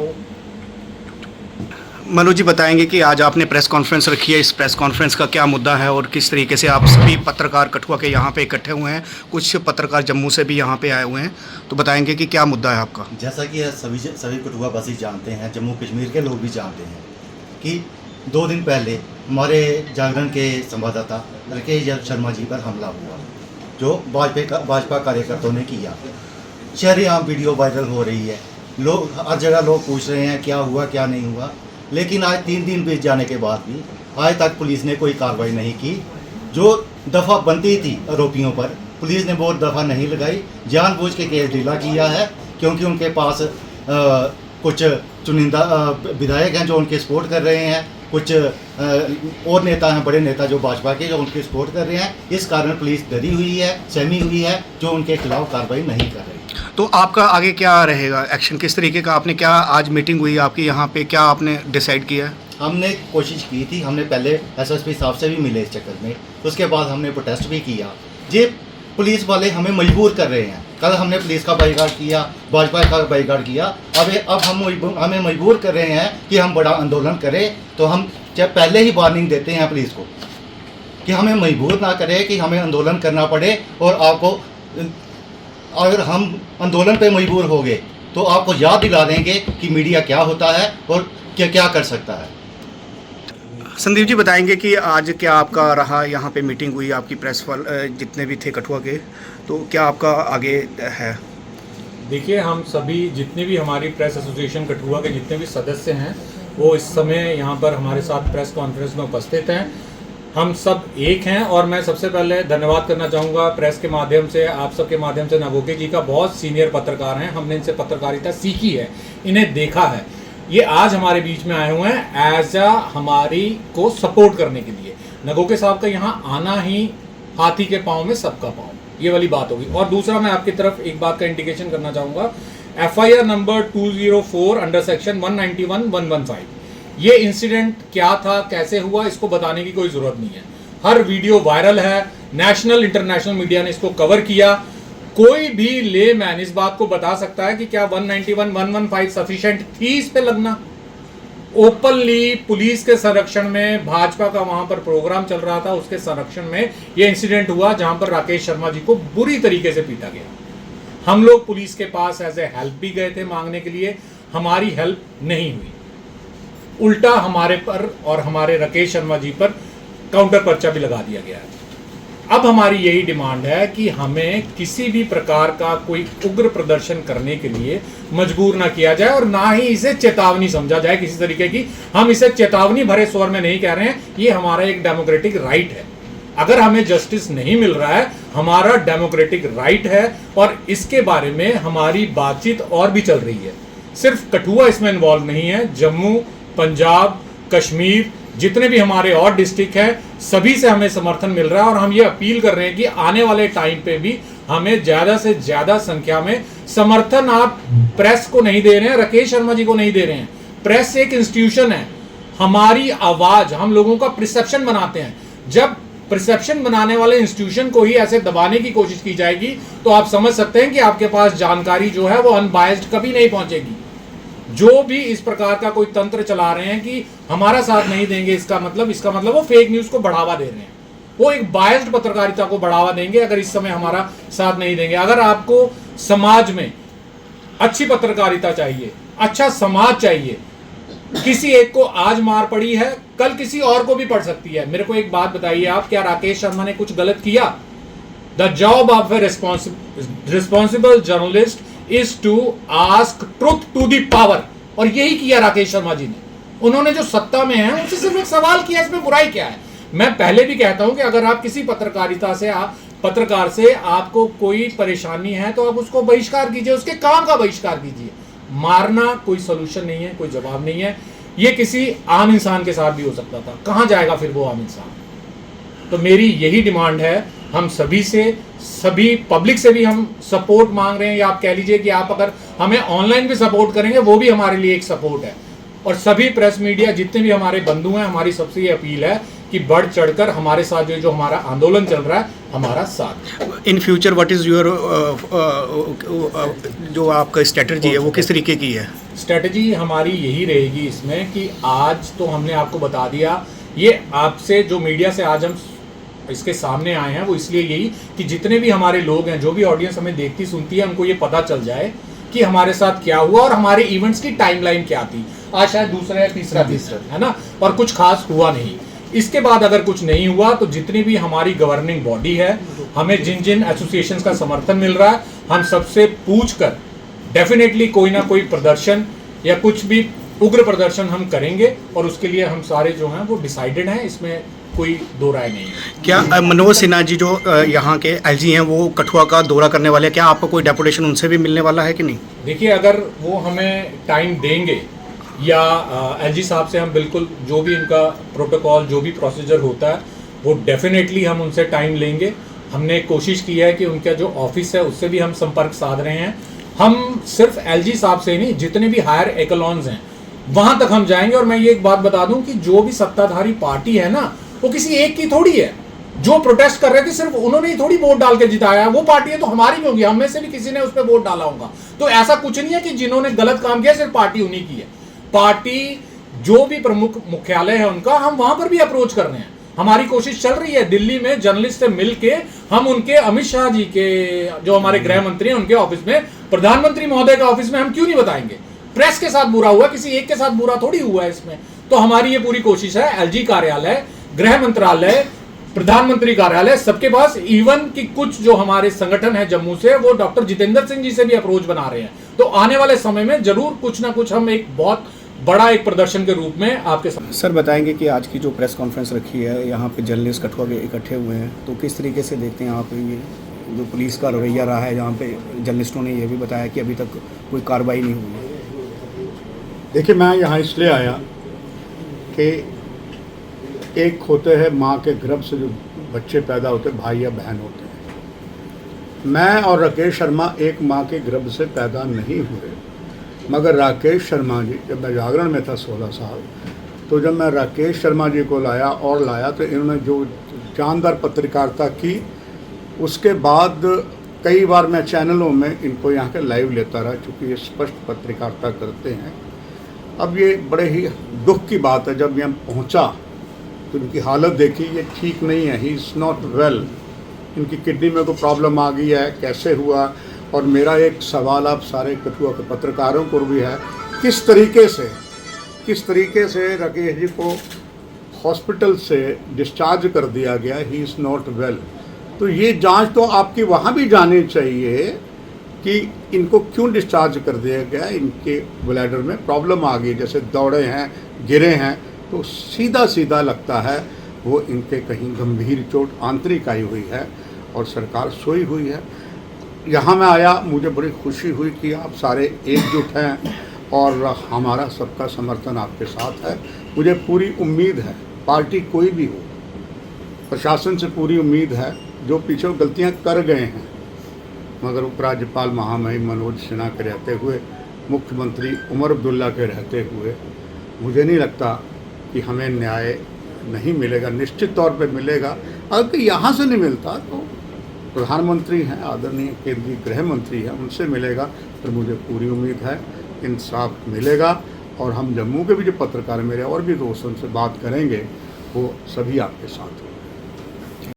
हूँ। मनोज जी बताएंगे कि आज आपने प्रेस कॉन्फ्रेंस रखी है, इस प्रेस कॉन्फ्रेंस का क्या मुद्दा है और किस तरीके से आप सभी पत्रकार कठुआ के यहाँ पे इकट्ठे हुए हैं, कुछ पत्रकार जम्मू से भी यहाँ पे आए हुए हैं, तो बताएंगे कि क्या मुद्दा है आपका। जैसा कि सभी कठुआ वासी जानते हैं, जम्मू कश्मीर के लोग भी जानते हैं कि 2 दिन पहले हमारे जागरण के संवाददाता राकेश शर्मा जी पर हमला हुआ, जो भाजपा कार्यकर्ताओं ने किया। शरेआम वीडियो वायरल हो रही है, लोग हर जगह लोग पूछ रहे हैं क्या हुआ क्या नहीं हुआ, लेकिन आज 3 दिन बीत जाने के बाद भी आज तक पुलिस ने कोई कार्रवाई नहीं की। जो दफ़ा बनती थी आरोपियों पर, पुलिस ने वो दफ़ा नहीं लगाई, जानबूझ के केस ढीला किया है, क्योंकि उनके पास कुछ चुनिंदा विधायक हैं जो उनके सपोर्ट कर रहे हैं, कुछ और नेता हैं, बड़े नेता जो भाजपा के, जो उनके सपोर्ट कर रहे हैं। इस कारण पुलिस डरी हुई है, सहमी हुई है, जो उनके खिलाफ कार्रवाई नहीं कर रही। तो आपका आगे क्या रहेगा एक्शन, किस तरीके का आपने क्या आज मीटिंग हुई आपकी यहाँ पे, क्या आपने डिसाइड किया है? हमने कोशिश की थी, हमने पहले एसएसपी साहब से भी मिले इस चक्कर में, उसके बाद हमने प्रोटेस्ट भी किया। ये पुलिस वाले हमें मजबूर कर रहे हैं। कल हमने पुलिस का बाईकाट किया, भाजपा का बाईकाट किया, अब हमें मजबूर कर रहे हैं कि हम बड़ा आंदोलन करें। तो हम पहले ही वार्निंग देते हैं पुलिस को कि हमें मजबूर ना करें कि हमें आंदोलन करना पड़े, और आपको अगर हम आंदोलन पे मजबूर हो गए तो आपको याद दिला देंगे कि मीडिया क्या होता है और क्या क्या कर सकता है। संदीप जी बताएंगे कि आज क्या आपका रहा, यहाँ पे मीटिंग हुई आपकी प्रेस वाले जितने भी थे कठुआ के, तो क्या आपका आगे है? देखिए, हम सभी जितने भी हमारी प्रेस एसोसिएशन कठुआ के जितने भी सदस्य हैं, वो इस समय यहाँ पर हमारे साथ प्रेस कॉन्फ्रेंस में उपस्थित हैं। हम सब एक हैं, और मैं सबसे पहले धन्यवाद करना चाहूँगा प्रेस के माध्यम से, आप सबके माध्यम से, नवोके जी का। बहुत सीनियर पत्रकार हैं, हमने इनसे पत्रकारिता सीखी है, इन्हें देखा है। ये आज हमारे बीच में आए हुए हैं एज हमारी को सपोर्ट करने के लिए। नगोके साहब का यहाँ आना ही हाथी के पाँव में सबका पाँव, ये वाली बात होगी। और दूसरा, मैं आपकी तरफ एक बात का इंडिकेशन करना चाहूँगा, FIR नंबर 204 अंडर सेक्शन 191-115, ये इंसिडेंट क्या था, कैसे हुआ, इसको बताने की कोई ज़रूरत नहीं है। हर वीडियो वायरल है, नेशनल इंटरनेशनल मीडिया ने इसको कवर किया। कोई भी लेमैन इस बात को बता सकता है कि क्या 191-115 सफिशिएंट थी इस पे लगना। ओपनली पुलिस के संरक्षण में, भाजपा का वहां पर प्रोग्राम चल रहा था, उसके संरक्षण में ये इंसिडेंट हुआ, जहां पर राकेश शर्मा जी को बुरी तरीके से पीटा गया। हम लोग पुलिस के पास एज ए हेल्प भी गए थे मांगने के लिए, हमारी हेल्प नहीं हुई, उल्टा हमारे पर और हमारे राकेश शर्मा जी पर काउंटर पर्चा भी लगा दिया गया है। अब हमारी यही डिमांड है कि हमें किसी भी प्रकार का कोई उग्र प्रदर्शन करने के लिए मजबूर ना किया जाए, और ना ही इसे चेतावनी समझा जाए किसी तरीके की। हम इसे चेतावनी भरे स्वर में नहीं कह रहे हैं, ये हमारा एक डेमोक्रेटिक राइट है। अगर हमें जस्टिस नहीं मिल रहा है, हमारा डेमोक्रेटिक राइट है, और इसके बारे में हमारी बातचीत और भी चल रही है। सिर्फ कठुआ इसमें इन्वॉल्व नहीं है, जम्मू, पंजाब, कश्मीर, जितने भी हमारे और डिस्ट्रिक्ट हैं, सभी से हमें समर्थन मिल रहा है। और हम ये अपील कर रहे हैं कि आने वाले टाइम पे भी हमें ज़्यादा से ज़्यादा संख्या में समर्थन आप प्रेस को नहीं दे रहे हैं, राकेश शर्मा जी को नहीं दे रहे हैं। प्रेस एक इंस्टीट्यूशन है, हमारी आवाज़, हम लोगों का परसेप्शन बनाते हैं। जब परसेप्शन बनाने वाले इंस्टीट्यूशन को ही ऐसे दबाने की कोशिश की जाएगी, तो आप समझ सकते हैं कि आपके पास जानकारी जो है वो अनबायस्ड कभी नहीं पहुंचेगी। जो भी इस प्रकार का कोई तंत्र चला रहे हैं कि हमारा साथ नहीं देंगे, इसका मतलब वो फेक न्यूज़ को बढ़ावा दे रहे हैं, वो एक बायस्ड पत्रकारिता को बढ़ावा देंगे अगर इस समय हमारा साथ नहीं देंगे। अगर आपको समाज में अच्छी पत्रकारिता चाहिए, अच्छा समाज चाहिए, किसी एक को आज मार पड़ी है, कल किसी और को भी पड़ सकती है। मेरे को एक बात बताइए आप, क्या राकेश शर्मा ने कुछ गलत किया? The job of a responsible journalist is to ask truth to the power, और यही किया राकेश शर्मा जी ने। उन्होंने जो सत्ता में है उनसे सिर्फ एक सवाल किया, इसमें बुराई क्या है? मैं पहले भी कहता हूं कि अगर आप किसी पत्रकारिता से, पत्रकार से आपको कोई परेशानी है तो आप उसको बहिष्कार कीजिए, उसके काम का बहिष्कार कीजिए। मारना कोई सोल्यूशन नहीं है, कोई जवाब नहीं है। ये किसी आम इंसान के साथ भी हो सकता था, कहां जाएगा फिर वो आम इंसान? तो मेरी यही डिमांड है, हम सभी से, सभी पब्लिक से भी हम सपोर्ट मांग रहे हैं, या आप कह लीजिए कि आप अगर हमें ऑनलाइन भी सपोर्ट करेंगे वो भी हमारे लिए एक सपोर्ट है। और सभी प्रेस मीडिया जितने भी हमारे बंधु हैं, हमारी सबसे ये अपील है कि बढ़ चढ़कर हमारे साथ जो हमारा आंदोलन चल रहा है हमारा साथ। In future what is your जो आपका स्ट्रेटजी है वो किस तरीके की है? स्ट्रेटजी हमारी यही रहेगी इसमें कि आज तो हमने आपको बता दिया, ये आपसे जो मीडिया से आज हम इसके सामने आए हैं वो इसलिए यही कि जितने भी हमारे लोग हैं, जो भी ऑडियंस हमें देखती सुनती है, उनको ये पता चल जाए कि हमारे साथ क्या हुआ और हमारे इवेंट्स की टाइमलाइन क्या थी। आज शायद दूसरा या तीसरा है ना, और कुछ खास हुआ नहीं। इसके बाद अगर कुछ नहीं हुआ तो जितनी भी हमारी गवर्निंग बॉडी है, हमें जिन जिन एसोसिएशंस का समर्थन मिल रहा है, हम सबसे पूछ कर डेफिनेटली कोई ना कोई प्रदर्शन या कुछ भी उग्र प्रदर्शन हम करेंगे, और उसके लिए हम सारे जो हैं वो डिसाइडेड हैं, इसमें कोई दो राय नहीं है। क्या मनोज सिन्हा जी जो यहाँ के एलजी हैं वो कठुआ का दौरा करने वाले हैं, क्या आपको कोई डेपुटेशन उनसे भी मिलने वाला है कि नहीं? देखिए, अगर वो हमें टाइम देंगे या एलजी साहब से हम बिल्कुल जो भी इनका प्रोटोकॉल, जो भी प्रोसीजर होता है, वो डेफिनेटली हम उनसे टाइम लेंगे। हमने कोशिश की है कि उनका जो ऑफिस है उससे भी हम संपर्क साध रहे हैं। हम सिर्फ एलजी साहब से नहीं, जितने भी हायर एकलॉन्स हैं वहां तक हम जाएंगे। और मैं ये एक बात बता दूं कि जो भी सत्ताधारी पार्टी है ना, वो किसी एक की थोड़ी है। जो प्रोटेस्ट कर रहे थे सिर्फ उन्होंने ही थोड़ी वोट डाल के जिताया, वो पार्टी है तो हमारी भी होगी, हम में से भी किसी ने उस पर वोट डाला होगा। तो ऐसा कुछ नहीं है कि जिन्होंने गलत काम किया सिर्फ पार्टी उन्हीं की है। पार्टी जो भी प्रमुख मुख्यालय है उनका, हम वहां पर भी अप्रोच कर रहे हैं। हमारी कोशिश चल रही है दिल्ली में जर्नलिस्ट से मिलके हम उनके, अमित शाह जी के जो हमारे गृह मंत्री हैं उनके ऑफिस में, प्रधानमंत्री महोदय के ऑफिस में हम क्यों नहीं बताएंगे? प्रेस के साथ बुरा हुआ, किसी एक के साथ बुरा थोड़ी हुआ है इसमें। तो हमारी ये पूरी कोशिश है, एलजी कार्यालय, गृह मंत्रालय, प्रधानमंत्री कार्यालय, सबके पास, इवन कि कुछ जो हमारे संगठन है जम्मू से, वो डॉक्टर जितेंद्र सिंह जी से भी अप्रोच बना रहे हैं। तो आने वाले समय में जरूर कुछ ना कुछ हम एक बहुत बड़ा एक प्रदर्शन के रूप में आपके सामने। सर बताएंगे कि आज की जो प्रेस कॉन्फ्रेंस रखी है, यहाँ पे जर्नलिस्ट कठुआ के इकट्ठे हुए हैं, तो किस तरीके से देखते हैं आप ये जो पुलिस का रवैया रहा है, जहाँ पे जर्नलिस्टों ने ये भी बताया कि अभी तक कोई कार्रवाई नहीं हुई है? देखिए, मैं यहाँ इसलिए आया कि एक होते हैं माँ के गर्भ से जो बच्चे पैदा होते, भाई या बहन होते हैं। मैं और राकेश शर्मा एक माँ के गर्भ से पैदा नहीं हुए, मगर राकेश शर्मा जी, जब मैं जागरण में था 16 साल, तो जब मैं राकेश शर्मा जी को लाया तो इन्होंने जो जानदार पत्रकारिता की, उसके बाद कई बार मैं चैनलों में इनको यहाँ के लाइव लेता रहा, चूँकि ये स्पष्ट पत्रकारिता करते हैं। अब ये बड़े ही दुख की बात है, जब यहाँ पहुँचा तो इनकी हालत देखी, ये ठीक नहीं है, ही इज़ नॉट वेल, इनकी किडनी में कोई प्रॉब्लम आ गई है, कैसे हुआ? और मेरा एक सवाल आप सारे कठुआ के पत्रकारों को भी है, किस तरीके से राकेश जी को हॉस्पिटल से डिस्चार्ज कर दिया गया, ही इज़ नॉट वेल। तो ये जांच तो आपकी वहाँ भी जानी चाहिए कि इनको क्यों डिस्चार्ज कर दिया गया, इनके ब्लैडर में प्रॉब्लम आ गई, जैसे दौड़े हैं, गिरे हैं, तो सीधा लगता है वो इनके कहीं गंभीर चोट आंतरिक आई हुई है और सरकार सोई हुई है। यहाँ मैं आया, मुझे बड़ी खुशी हुई कि आप सारे एकजुट हैं और हमारा सबका समर्थन आपके साथ है। मुझे पूरी उम्मीद है, पार्टी कोई भी हो, प्रशासन से पूरी उम्मीद है, जो पीछे गलतियाँ कर गए हैं, मगर उपराज्यपाल महामहिम मनोज सिन्हा के रहते हुए, मुख्यमंत्री उमर अब्दुल्ला के रहते हुए, मुझे नहीं लगता कि हमें न्याय नहीं मिलेगा। निश्चित तौर पे मिलेगा। अगर यहाँ से नहीं मिलता तो प्रधानमंत्री हैं, आदरणीय केंद्रीय गृह मंत्री हैं, उनसे मिलेगा। तो मुझे पूरी उम्मीद है इंसाफ मिलेगा, और हम जम्मू के भी जो पत्रकार, मेरे और भी दोस्तों से बात करेंगे, वो सभी आपके साथ होंगे।